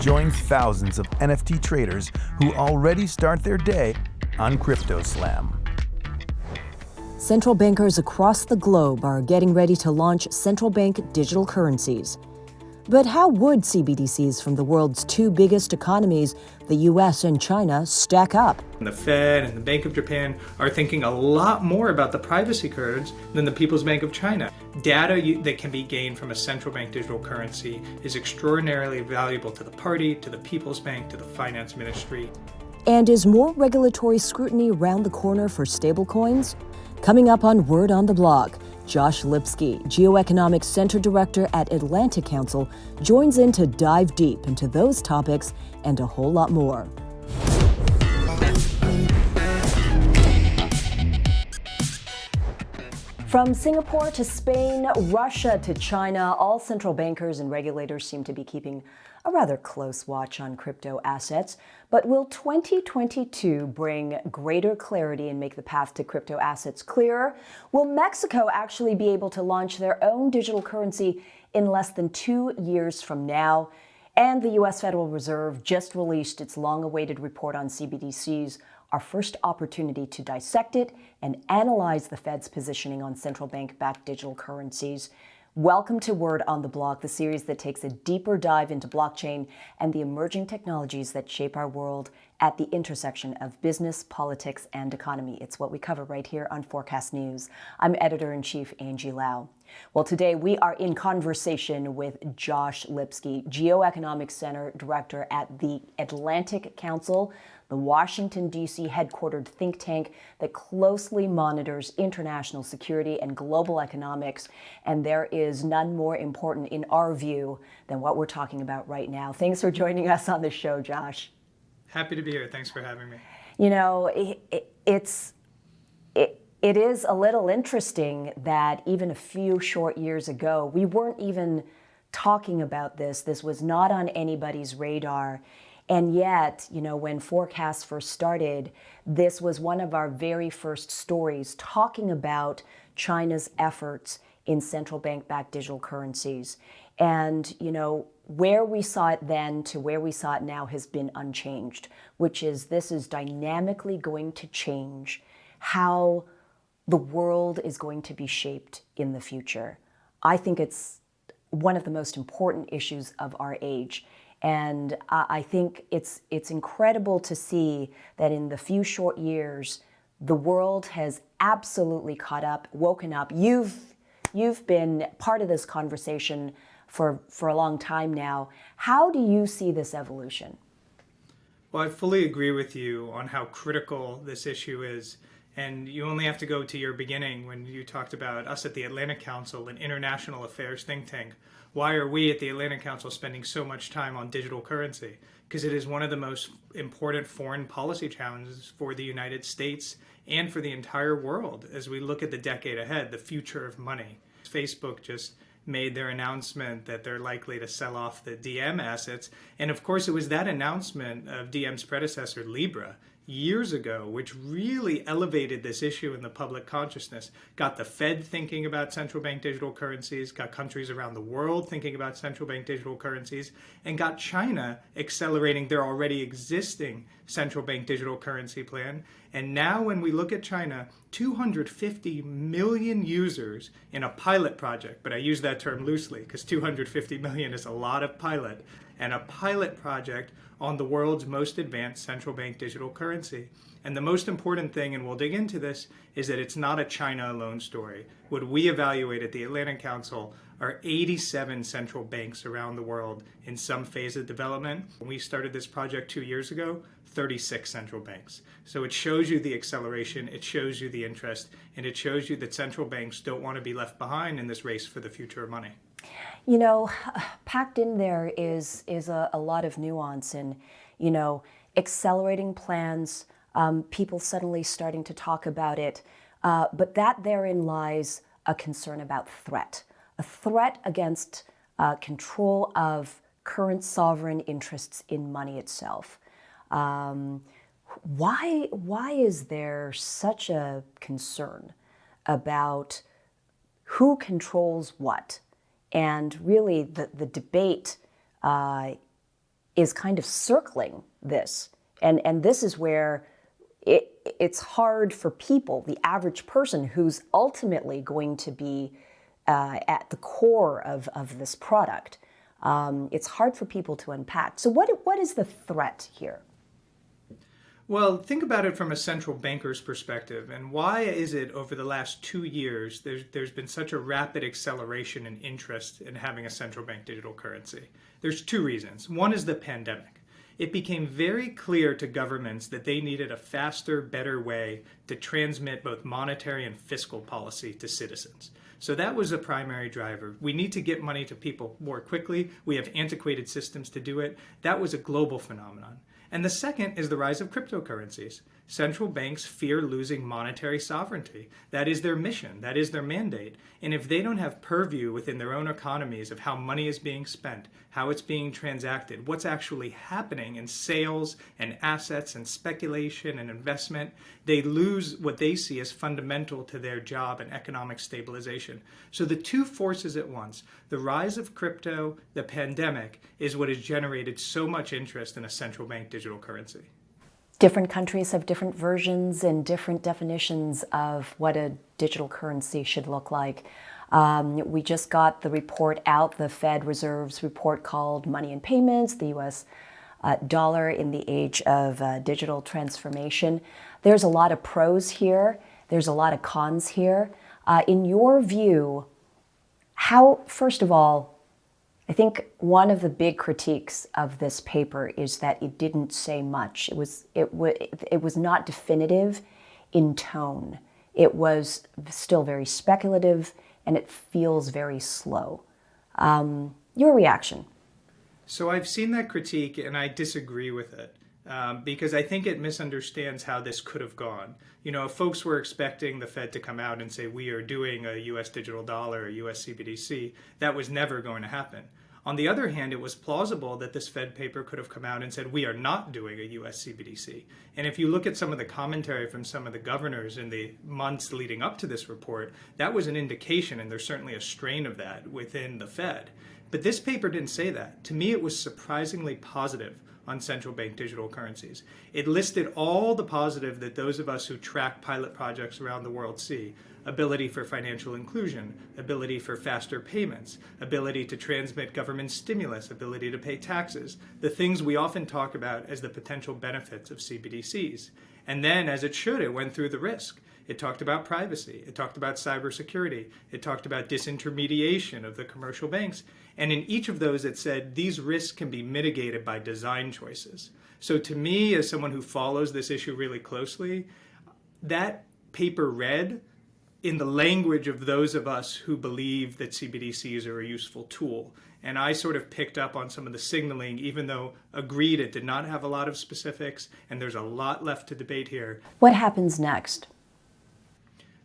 Join thousands of NFT traders who already start their day on CryptoSlam. Central bankers across the globe are getting ready to launch central bank digital currencies. But how would CBDCs from the world's two biggest economies, the US and China, stack up? The Fed and the Bank of Japan are thinking a lot more about the privacy concerns than the People's Bank of China. Data that can be gained from a central bank digital currency is extraordinarily valuable to the party, to the People's Bank, to the finance ministry. And is more regulatory scrutiny around the corner for stablecoins? Coming up on Word on the Block, Josh Lipsky, GeoEconomics Center Director at Atlantic Council, joins in to dive deep into those topics and a whole lot more. From Singapore to Spain, Russia to China, all central bankers and regulators seem to be keeping a rather close watch on crypto assets. But will 2022 bring greater clarity and make the path to crypto assets clearer? Will Mexico actually be able to launch their own digital currency in less than 2 years from now? And the U.S. Federal Reserve just released its long-awaited report on CBDCs, our first opportunity to dissect it and analyze the Fed's positioning on central bank-backed digital currencies. Welcome to Word on the Block, the series that takes a deeper dive into blockchain and the emerging technologies that shape our world at the intersection of business, politics, and economy. It's what we cover right here on Forkast News. I'm Editor-in-Chief Angie Lau. Well, today we are in conversation with Josh Lipsky, GeoEconomics Center Director at the Atlantic Council, the Washington, D.C. headquartered think tank that closely monitors international security and global economics. And there is none more important in our view than what we're talking about right now. Thanks for joining us on the show, Josh. Happy to be here. Thanks for having me. You know, it is a little interesting that even a few short years ago, we weren't even talking about this. This was not on anybody's radar. And yet, you know, when Forkast first started, this was one of our very first stories talking about China's efforts in central bank-backed digital currencies. And, you know, where we saw it then to where we saw it now has been unchanged, which is this is dynamically going to change how the world is going to be shaped in the future. I think it's one of the most important issues of our age. And I think it's incredible to see that in the few short years, the world has absolutely caught up, woken up. You've been part of this conversation for a long time now. How do you see this evolution? Well, I fully agree with you on how critical this issue is. And you only have to go to your beginning when you talked about us at the Atlantic Council, an international affairs think tank. Why are we at the Atlantic Council spending so much time on digital currency? Because it is one of the most important foreign policy challenges for the United States and for the entire world as we look at the decade ahead, the future of money. Facebook just made their announcement that they're likely to sell off the DM assets. And of course, it was that announcement of DM's predecessor, Libra, years ago, which really elevated this issue in the public consciousness, got the Fed thinking about central bank digital currencies, got countries around the world thinking about central bank digital currencies, and got China accelerating their already existing central bank digital currency plan. And now when we look at China, 250 million users in a pilot project, but I use that term loosely because 250 million is a lot of pilot, and a pilot project on the world's most advanced central bank digital currency. And the most important thing, and we'll dig into this, is that it's not a China alone story. What we evaluate at the Atlantic Council are 87 central banks around the world in some phase of development. When we started this project 2 years ago, 36 central banks. So it shows you the acceleration, it shows you the interest, and it shows you that central banks don't want to be left behind in this race for the future of money. You know, packed in there is a lot of nuance and, you know, accelerating plans, people suddenly starting to talk about it. But that therein lies a concern about a threat against control of current sovereign interests in money itself. Why is there such a concern about who controls what? And really the debate is kind of circling this. And this is where it's hard for people, the average person who's ultimately going to be at the core of this product. It's hard for people to unpack. So what is the threat here? Well, think about it from a central banker's perspective. And why is it over the last 2 years there's been such a rapid acceleration in interest in having a central bank digital currency? There's 2 reasons. One is the pandemic. It became very clear to governments that they needed a faster, better way to transmit both monetary and fiscal policy to citizens. So that was a primary driver. We need to get money to people more quickly. We have antiquated systems to do it. That was a global phenomenon. And the second is the rise of cryptocurrencies. Central banks fear losing monetary sovereignty. That is their mission. That is their mandate. And if they don't have purview within their own economies of how money is being spent, how it's being transacted, what's actually happening in sales and assets and speculation and investment, they lose what they see as fundamental to their job and economic stabilization. So the 2 forces at once, the rise of crypto, the pandemic, is what has generated so much interest in a central bank digital currency. Different countries have different versions and different definitions of what a digital currency should look like. We just got the report out, the Fed Reserve's report called Money and Payments, the US dollar in the age of digital transformation. There's a lot of pros here. There's a lot of cons here. In your view, how, first of all, I think one of the big critiques of this paper is that it didn't say much. It was not definitive in tone. It was still very speculative, and it feels very slow. Your reaction? So I've seen that critique, and I disagree with it. Because I think it misunderstands how this could have gone. You know, if folks were expecting the Fed to come out and say, we are doing a US digital dollar, a US CBDC, that was never going to happen. On the other hand, it was plausible that this Fed paper could have come out and said, we are not doing a US CBDC. And if you look at some of the commentary from some of the governors in the months leading up to this report, that was an indication, and there's certainly a strain of that within the Fed. But this paper didn't say that. To me, it was surprisingly positive on central bank digital currencies. It listed all the positive that those of us who track pilot projects around the world see. Ability for financial inclusion, ability for faster payments, ability to transmit government stimulus, ability to pay taxes, the things we often talk about as the potential benefits of CBDCs. And then, as it should, it went through the risk. It talked about privacy. It talked about cybersecurity. It talked about disintermediation of the commercial banks. And in each of those, it said these risks can be mitigated by design choices. So to me, as someone who follows this issue really closely, that paper read in the language of those of us who believe that CBDCs are a useful tool. And I sort of picked up on some of the signaling, even though agreed it did not have a lot of specifics, and there's a lot left to debate here. What happens next?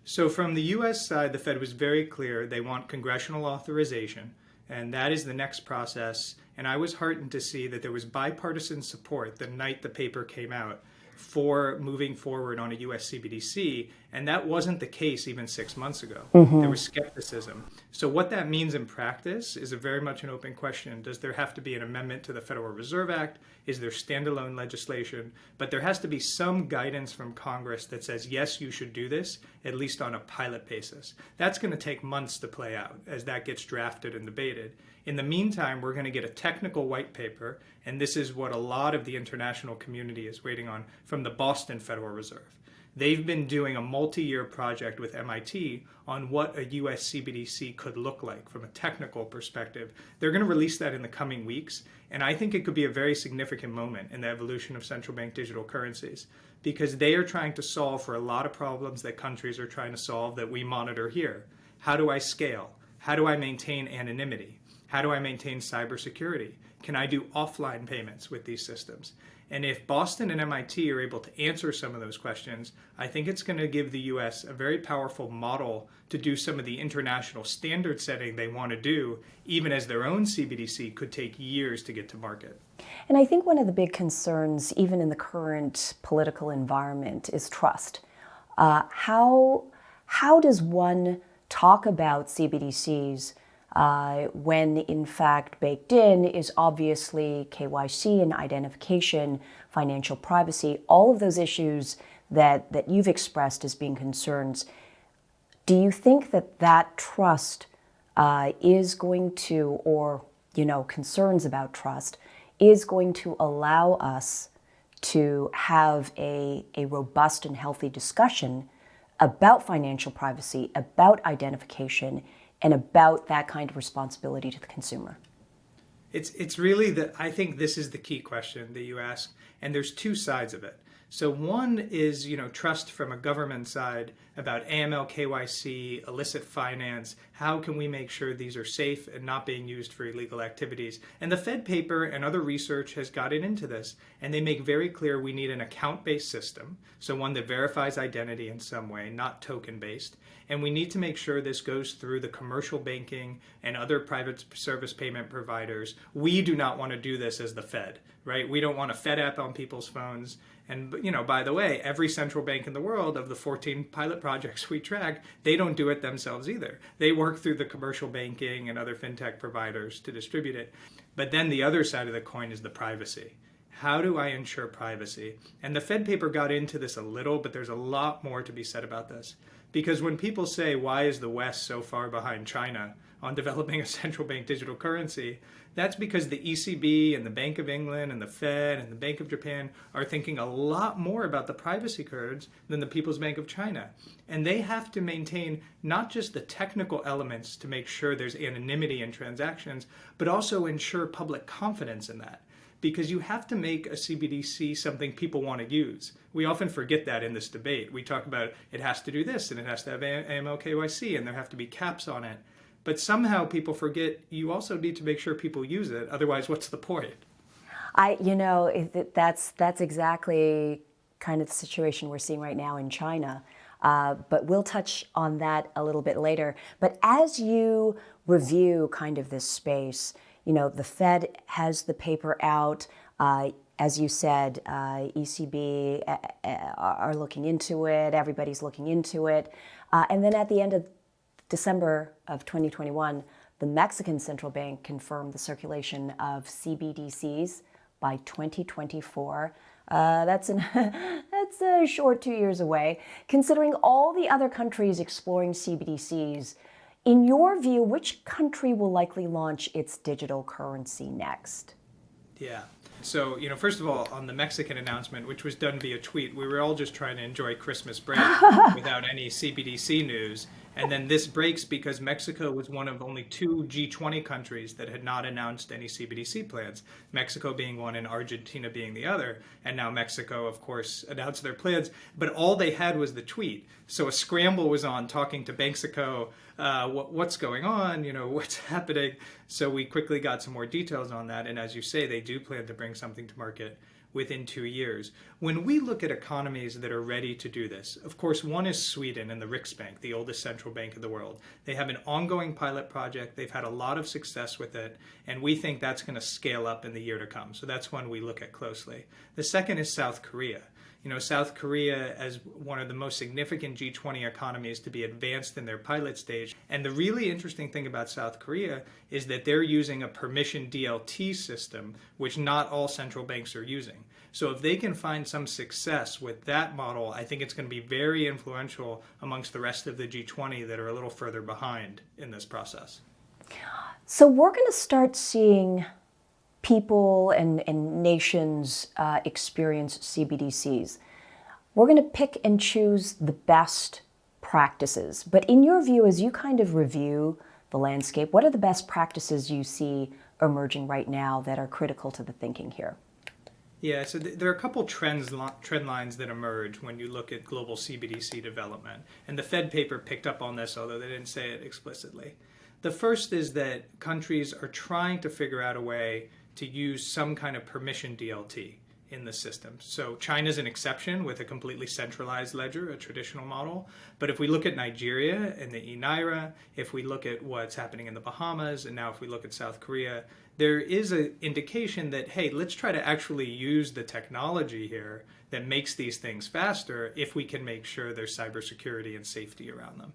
So from the US side, the Fed was very clear they want congressional authorization, and that is the next process. And I was heartened to see that there was bipartisan support the night the paper came out for moving forward on a US CBDC, and that wasn't the case even 6 months ago. There was skepticism. So what that means in practice is very much an open question. Does there have to be an amendment to the Federal Reserve Act? Is there standalone legislation? But there has to be some guidance from Congress that says, yes, you should do this, at least on a pilot basis. That's going to take months to play out as that gets drafted and debated. In the meantime, we're going to get a technical white paper, and this is what a lot of the international community is waiting on, from the Boston Federal Reserve. They've been doing a multi-year project with MIT on what a US CBDC could look like from a technical perspective. They're going to release that in the coming weeks, and I think it could be a very significant moment in the evolution of central bank digital currencies, because they are trying to solve for a lot of problems that countries are trying to solve that we monitor here. How do I scale? How do I maintain anonymity? How do I maintain cybersecurity? Can I do offline payments with these systems? And if Boston and MIT are able to answer some of those questions, I think it's going to give the US a very powerful model to do some of the international standard setting they want to do, even as their own CBDC could take years to get to market. And I think one of the big concerns, even in the current political environment, is trust. How does one talk about CBDCs when in fact baked in is obviously KYC and identification, financial privacy, all of those issues that you've expressed as being concerns. Do you think that that trust is going to, or concerns about trust, is going to allow us to have a robust and healthy discussion about financial privacy, about identification, and about that kind of responsibility to the consumer? It's really I think this is the key question that you ask, and there's two sides of it. So one is, trust from a government side about AML, KYC, illicit finance. How can we make sure these are safe and not being used for illegal activities? And the Fed paper and other research has gotten into this, and they make very clear we need an account-based system, so one that verifies identity in some way, not token-based. And we need to make sure this goes through the commercial banking and other private service payment providers. We do not want to do this as the Fed, right? We don't want a Fed app on people's phones. And, by the way, every central bank in the world, of the 14 pilot projects we track, they don't do it themselves either. They work through the commercial banking and other fintech providers to distribute it. But then the other side of the coin is the privacy. How do I ensure privacy? And the Fed paper got into this a little, but there's a lot more to be said about this. Because when people say, why is the West so far behind China on developing a central bank digital currency, that's because the ECB and the Bank of England and the Fed and the Bank of Japan are thinking a lot more about the privacy concerns than the People's Bank of China. And they have to maintain not just the technical elements to make sure there's anonymity in transactions, but also ensure public confidence in that. Because you have to make a CBDC something people want to use. We often forget that in this debate. We talk about it has to do this and it has to have AML, KYC, and there have to be caps on it. But somehow people forget you also need to make sure people use it. Otherwise, what's the point? That's exactly kind of the situation we're seeing right now in China. But we'll touch on that a little bit later. But as you review kind of this space, the Fed has the paper out. As you said, ECB are looking into it. Everybody's looking into it. And then at the end of December of 2021, the Mexican Central Bank confirmed the circulation of CBDCs by 2024. That's a short 2 years away. Considering all the other countries exploring CBDCs, in your view, which country will likely launch its digital currency next? Yeah. So, first of all, on the Mexican announcement, which was done via tweet, we were all just trying to enjoy Christmas break without any CBDC news. And then this breaks because Mexico was one of only 2 G20 countries that had not announced any CBDC plans, Mexico being one and Argentina being the other. And now Mexico, of course, announced their plans, but all they had was the tweet. So a scramble was on talking to Banxico, what's going on, what's happening. So we quickly got some more details on that. And as you say, they do plan to bring something to market within 2 years. When we look at economies that are ready to do this, of course, one is Sweden and the Riksbank, the oldest central bank of the world. They have an ongoing pilot project. They've had a lot of success with it, and we think that's going to scale up in the year to come. So that's one we look at closely. The second is South Korea. South Korea as one of the most significant G20 economies to be advanced in their pilot stage. And the really interesting thing about South Korea is that they're using a permission DLT system, which not all central banks are using. So if they can find some success with that model, I think it's going to be very influential amongst the rest of the G20 that are a little further behind in this process. So we're going to start seeing people and nations experience CBDCs. We're going to pick and choose the best practices. But in your view, as you kind of review the landscape, what are the best practices you see emerging right now that are critical to the thinking here? Yeah, so there are a couple trend lines that emerge when you look at global CBDC development. And the Fed paper picked up on this, although they didn't say it explicitly. The first is that countries are trying to figure out a way to use some kind of permission DLT in the system. So China's an exception with a completely centralized ledger, a traditional model. But if we look at Nigeria and the e-Naira, if we look at what's happening in the Bahamas, and now if we look at South Korea, there is an indication that, hey, let's try to actually use the technology here that makes these things faster if we can make sure there's cybersecurity and safety around them.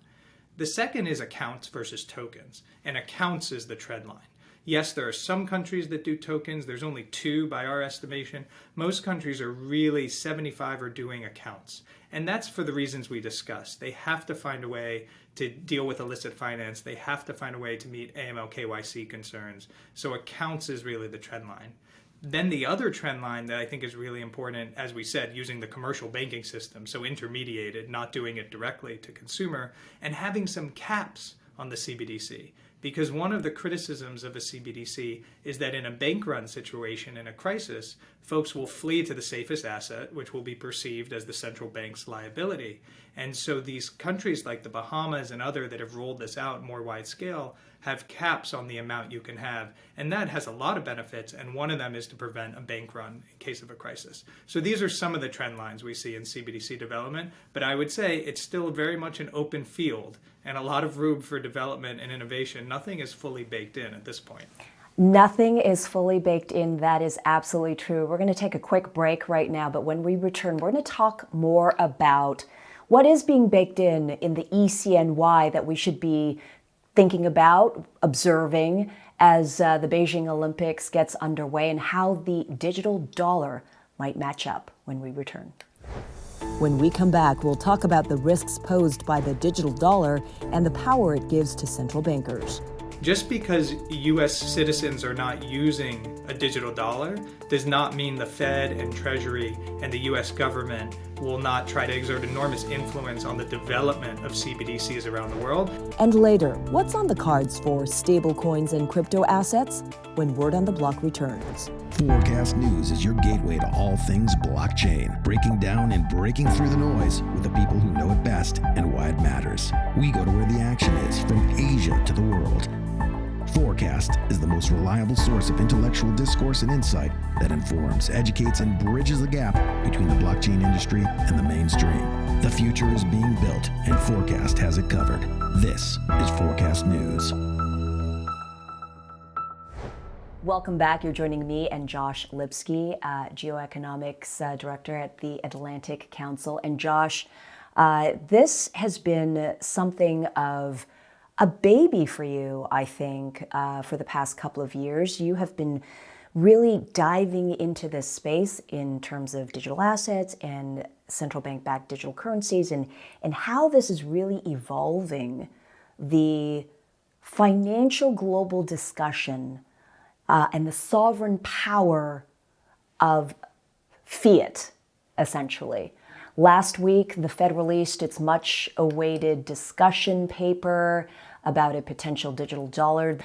The second is accounts versus tokens, and accounts is the trend line. Yes, there are some countries that do tokens. There's only 2 by our estimation. Most countries are really 75 are doing accounts. And that's for the reasons we discussed. They have to find a way to deal with illicit finance. They have to find a way to meet AML KYC concerns. So accounts is really the trend line. Then the other trend line that I think is really important, as we said, using the commercial banking system, so intermediated, not doing it directly to consumer, and having some caps on the CBDC. Because one of the criticisms of a CBDC is that in a bank run situation, in a crisis, folks will flee to the safest asset, which will be perceived as the central bank's liability. And so these countries like the Bahamas and other that have rolled this out more wide scale have caps on the amount you can have. And that has a lot of benefits. And one of them is to prevent a bank run in case of a crisis. So these are some of the trend lines we see in CBDC development. But I would say it's still very much an open field and a lot of room for development and innovation. Nothing is fully baked in at this point. Nothing is fully baked in. That is absolutely true. We're going to take a quick break right now, but when we return, we're going to talk more about what is being baked in the e-CNY that we should be thinking about, observing as the Beijing Olympics gets underway, and how the digital dollar might match up when we return. When we come back, we'll talk about the risks posed by the digital dollar and the power it gives to central bankers. Just because U.S. citizens are not using a digital dollar does not mean the Fed and Treasury and the U.S. government will not try to exert enormous influence on the development of CBDCs around the world. And later, what's on the cards for stablecoins and crypto assets when Word on the Block returns? Forkast News is your gateway to all things blockchain, breaking down and breaking through the noise with the people who know it best and why it matters. We go to where the action is, from Asia to the world. Forkast is the most reliable source of intellectual discourse and insight that informs, educates, and bridges the gap between the blockchain industry and the mainstream. The future is being built, and Forkast has it covered. This is Forkast News. Welcome back. You're joining me and Josh Lipsky, GeoEconomics Director at the Atlantic Council. And Josh, this has been something of a baby for you, I think, for the past couple of years. You have been really diving into this space in terms of digital assets and central bank-backed digital currencies, and how this is really evolving the financial global discussion and the sovereign power of fiat, essentially. Last week, the Fed released its much-awaited discussion paper about a potential digital dollar.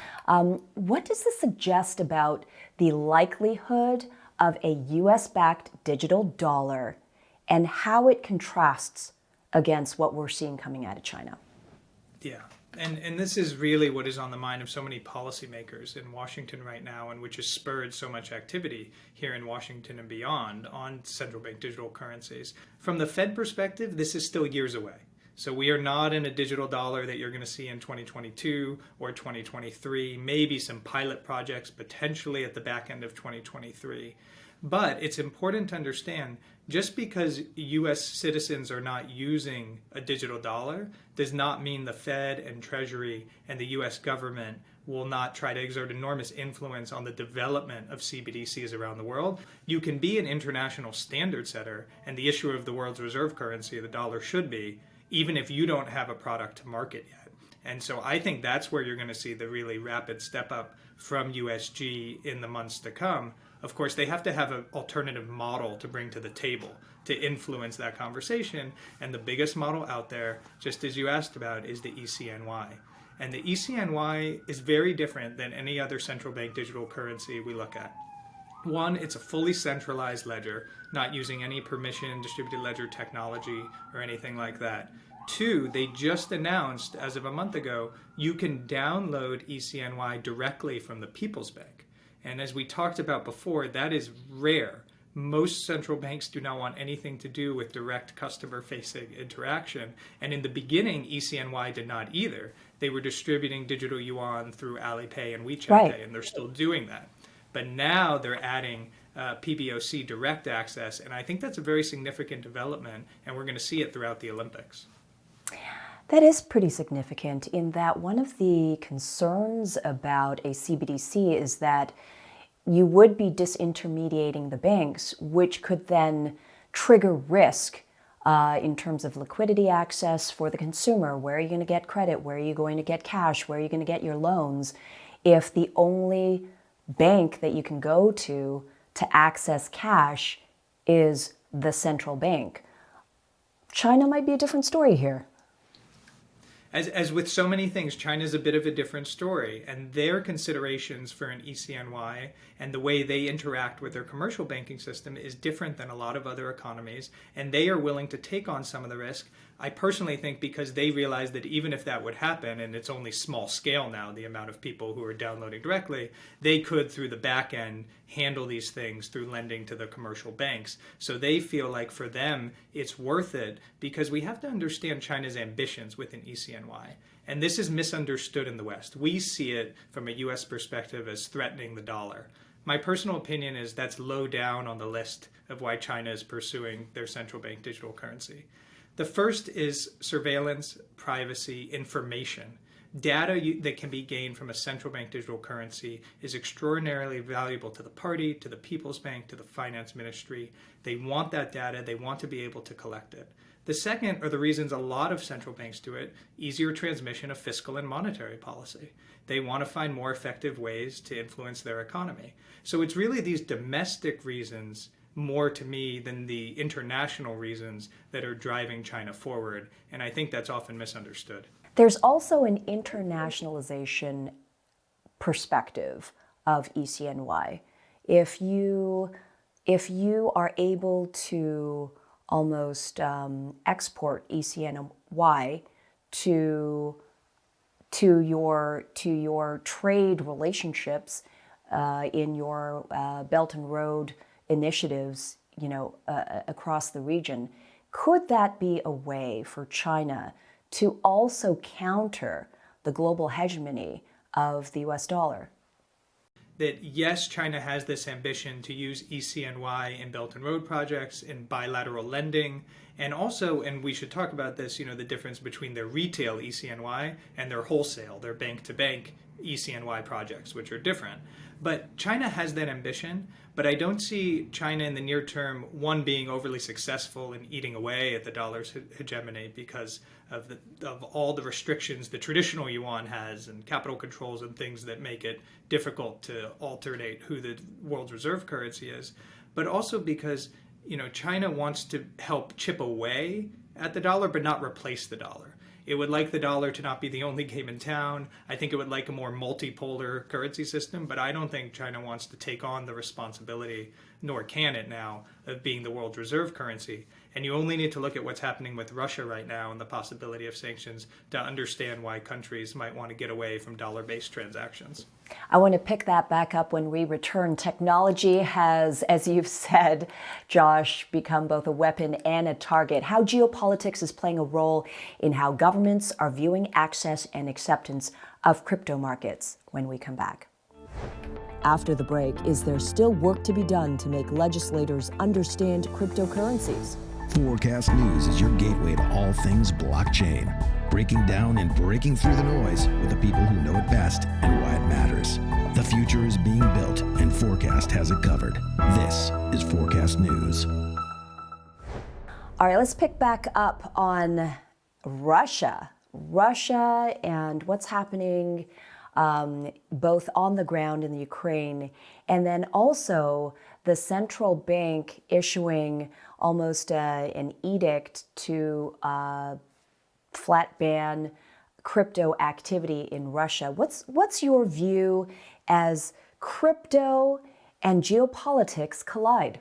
What does this suggest about the likelihood of a US-backed digital dollar and how it contrasts against what we're seeing coming out of China? Yeah. And this is really what is on the mind of so many policymakers in Washington right now, and which has spurred so much activity here in Washington and beyond on central bank digital currencies. From the Fed perspective, this is still years away. So we are not in a digital dollar that you're going to see in 2022 or 2023, maybe some pilot projects potentially at the back end of 2023. But it's important to understand, just because U.S. citizens are not using a digital dollar does not mean the Fed and Treasury and the U.S. government will not try to exert enormous influence on the development of CBDCs around the world. You can be an international standard setter and the issuer of the world's reserve currency, the dollar should be, even if you don't have a product to market yet. And so I think that's where you're going to see the really rapid step up from USG in the months to come. Of course, they have to have an alternative model to bring to the table to influence that conversation. And the biggest model out there, just as you asked about, is the e-CNY. And the e-CNY is very different than any other central bank digital currency we look at. One, it's a fully centralized ledger, not using any permission distributed ledger technology or anything like that. Two, they just announced, as of a month ago, you can download e-CNY directly from the People's Bank. And as we talked about before, that is rare. Most central banks do not want anything to do with direct customer-facing interaction. And in the beginning, e-CNY did not either. They were distributing digital Yuan through Alipay and WeChat Right. Pay, and they're still doing that. But now they're adding PBOC direct access, and I think that's a very significant development, and we're going to see it throughout the Olympics. That is pretty significant in that one of the concerns about a CBDC is that you would be disintermediating the banks, which could then trigger risk in terms of liquidity access for the consumer. Where are you going to get credit? Where are you going to get cash? Where are you going to get your loans? If the only bank that you can go to access cash is the central bank. China might be a different story here. As with so many things, China's a bit of a different story, and their considerations for an e-CNY and the way they interact with their commercial banking system is different than a lot of other economies, and they are willing to take on some of the risk. I personally think because they realize that even if that would happen, and it's only small scale now, the amount of people who are downloading directly, they could, through the back end, handle these things through lending to the commercial banks. So they feel like for them, it's worth it because we have to understand China's ambitions with an e-CNY. And this is misunderstood in the West. We see it from a US perspective as threatening the dollar. My personal opinion is that's low down on the list of why China is pursuing their central bank digital currency. The first is surveillance, privacy, information. Data that can be gained from a central bank digital currency is extraordinarily valuable to the party, to the People's Bank, to the finance ministry. They want that data. They want to be able to collect it. The second are the reasons a lot of central banks do it: easier transmission of fiscal and monetary policy. They want to find more effective ways to influence their economy. So it's really these domestic reasons more to me than the international reasons that are driving China forward. And I think that's often misunderstood. There's also an internationalization perspective of e-CNY. If you are able to almost export e-CNY to your trade relationships in your Belt and Road initiatives, across the region, could that be a way for China to also counter the global hegemony of the US dollar? That yes, China has this ambition to use e-CNY in Belt and Road projects, in bilateral lending, and also, and we should talk about this, the difference between their retail e-CNY and their wholesale, their bank-to-bank e-CNY projects, which are different. But China has that ambition, but I don't see China in the near term, one, being overly successful in eating away at the dollar's hegemony because of all the restrictions the traditional yuan has and capital controls and things that make it difficult to alternate who the world's reserve currency is, but also because China wants to help chip away at the dollar but not replace the dollar. It would like the dollar to not be the only game in town. I think it would like a more multipolar currency system, but I don't think China wants to take on the responsibility, nor can it now, of being the world's reserve currency. And you only need to look at what's happening with Russia right now and the possibility of sanctions to understand why countries might want to get away from dollar-based transactions. I want to pick that back up when we return. Technology has, as you've said, Josh, become both a weapon and a target. How geopolitics is playing a role in how governments are viewing access and acceptance of crypto markets when we come back. After the break, is there still work to be done to make legislators understand cryptocurrencies? Forkast News is your gateway to all things blockchain, breaking down and breaking through the noise with the people who know it best and why it matters. The future is being built, and Forkast has it covered. This is Forkast News. All right, let's pick back up on Russia and what's happening both on the ground in the Ukraine, and then also the central bank issuing almost an edict to flat ban crypto activity in Russia. What's your view as crypto and geopolitics collide?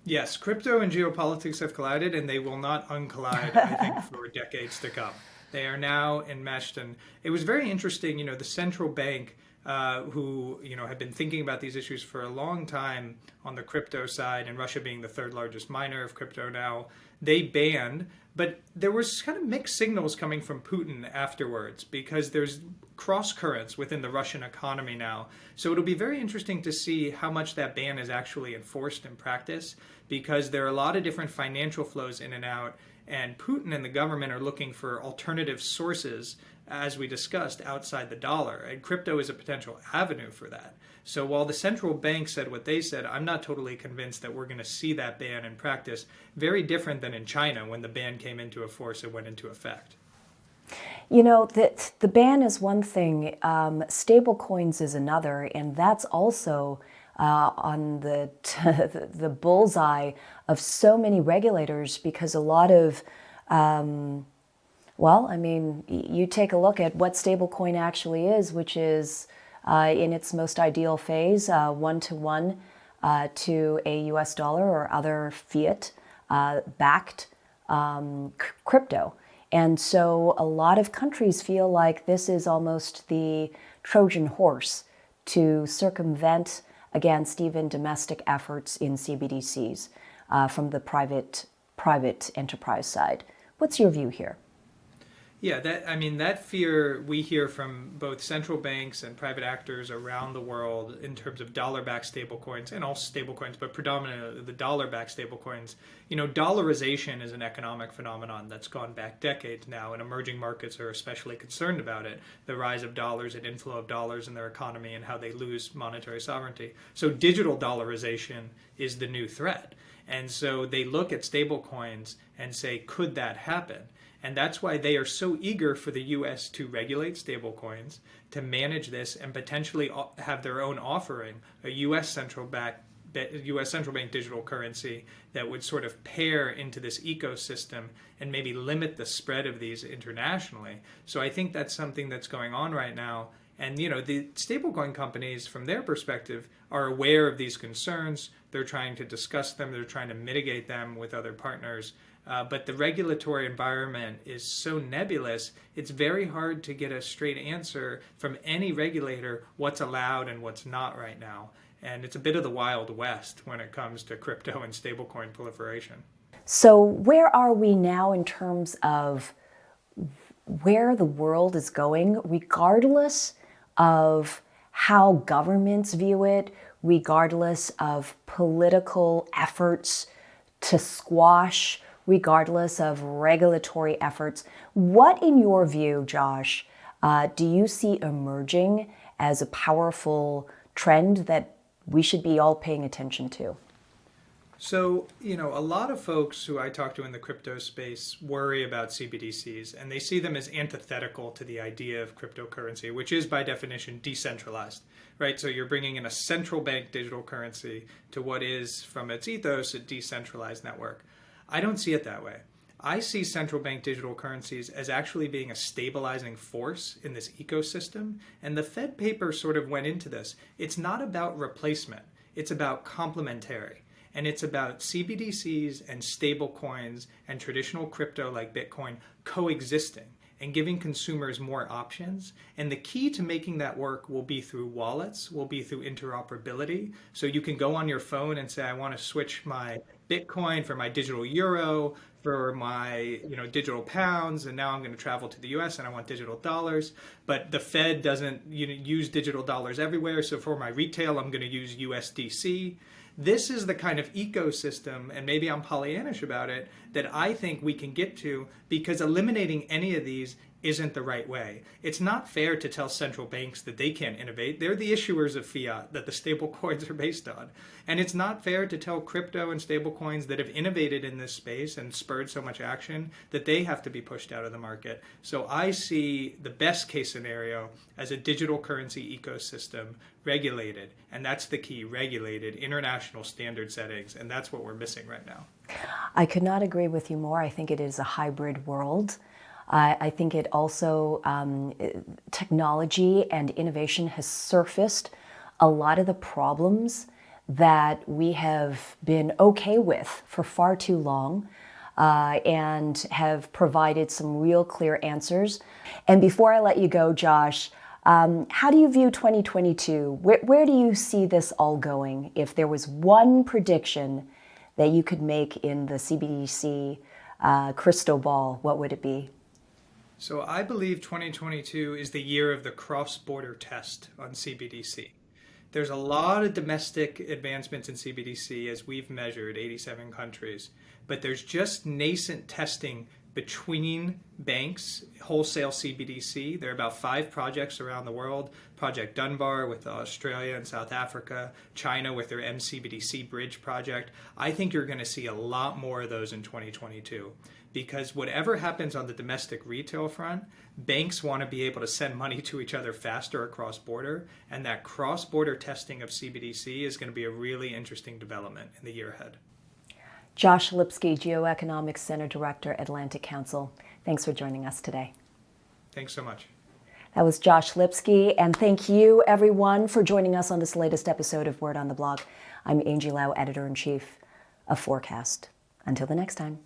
Yes, crypto and geopolitics have collided, and they will not uncollide, I think, for decades to come. They are now enmeshed, and it was very interesting, the central bank who have been thinking about these issues for a long time on the crypto side, and Russia being the third largest miner of crypto now, they banned, but there was kind of mixed signals coming from Putin afterwards because there's cross currents within the Russian economy now. So it'll be very interesting to see how much that ban is actually enforced in practice, because there are a lot of different financial flows in and out. And Putin and the government are looking for alternative sources, as we discussed, outside the dollar. And crypto is a potential avenue for that. So while the central bank said what they said, I'm not totally convinced that we're going to see that ban in practice. Very different than in China when the ban came into force and went into effect. You know, the ban is one thing, stablecoins is another, and that's also on the the bullseye of so many regulators, because a lot of, you take a look at what stablecoin actually is, which is in its most ideal phase, one-to-one to a US dollar or other fiat backed crypto. And so a lot of countries feel like this is almost the Trojan horse to circumvent against even domestic efforts in CBDCs from the private enterprise side. What's your view here? Yeah, that fear we hear from both central banks and private actors around the world in terms of dollar-backed stablecoins, and all stablecoins, but predominantly the dollar-backed stablecoins. You know, dollarization is an economic phenomenon that's gone back decades now, and emerging markets are especially concerned about it. The rise of dollars and inflow of dollars in their economy and how they lose monetary sovereignty. So digital dollarization is the new threat. And so they look at stablecoins and say, could that happen? And that's why they are so eager for the U.S. to regulate stablecoins, to manage this, and potentially have their own offering, a U.S. central bank digital currency that would sort of pair into this ecosystem and maybe limit the spread of these internationally. So I think that's something that's going on right now. And, you know, the stablecoin companies, from their perspective, are aware of these concerns. They're trying to discuss them. They're trying to mitigate them with other partners. But the regulatory environment is so nebulous, it's very hard to get a straight answer from any regulator what's allowed and what's not right now. And it's a bit of the Wild West when it comes to crypto and stablecoin proliferation. So where are we now in terms of where the world is going, regardless of how governments view it, regardless of political efforts to squash, regardless of regulatory efforts? What, in your view, Josh, do you see emerging as a powerful trend that we should be all paying attention to? So, you know, a lot of folks who I talk to in the crypto space worry about CBDCs, and they see them as antithetical to the idea of cryptocurrency, which is by definition decentralized, right? So you're bringing in a central bank digital currency to what is, from its ethos, a decentralized network. I don't see it that way. I see central bank digital currencies as actually being a stabilizing force in this ecosystem. And the Fed paper sort of went into this. It's not about replacement. It's about complementary. And it's about CBDCs and stable coins and traditional crypto like Bitcoin coexisting and giving consumers more options. And the key to making that work will be through wallets, will be through interoperability. So you can go on your phone and say, I want to switch my Bitcoin for my digital euro, for my digital pounds, and now I'm going to travel to the US and I want digital dollars. But the Fed doesn't use digital dollars everywhere. So for my retail, I'm going to use USDC. This is the kind of ecosystem, and maybe I'm Pollyannish about it, that I think we can get to, because eliminating any of these isn't the right way. It's not fair to tell central banks that they can't innovate. They're the issuers of fiat that the stable coins are based on. And it's not fair to tell crypto and stable coins that have innovated in this space and spurred so much action that they have to be pushed out of the market. So I see the best case scenario as a digital currency ecosystem, regulated. And that's the key, regulated, international standard settings. And that's what we're missing right now. I could not agree with you more. I think it is a hybrid world. I think it also, technology and innovation has surfaced a lot of the problems that we have been okay with for far too long, and have provided some real clear answers. And before I let you go, Josh, how do you view 2022? Where do you see this all going? If there was one prediction that you could make in the CBDC crystal ball, what would it be? So I believe 2022 is the year of the cross-border test on CBDC. There's a lot of domestic advancements in CBDC as we've measured 87 countries, but there's just nascent testing between banks, wholesale CBDC. There are about 5 projects around the world. Project Dunbar with Australia and South Africa, China with their MCBDC Bridge project. I think you're going to see a lot more of those in 2022 because whatever happens on the domestic retail front, banks want to be able to send money to each other faster across border, and that cross-border testing of CBDC is going to be a really interesting development in the year ahead. Josh Lipsky, GeoEconomics Center Director, Atlantic Council. Thanks for joining us today. Thanks so much. That was Josh Lipsky, and thank you, everyone, for joining us on this latest episode of Word on the Blog. I'm Angie Lau, Editor-in-Chief of Forkast. Until the next time.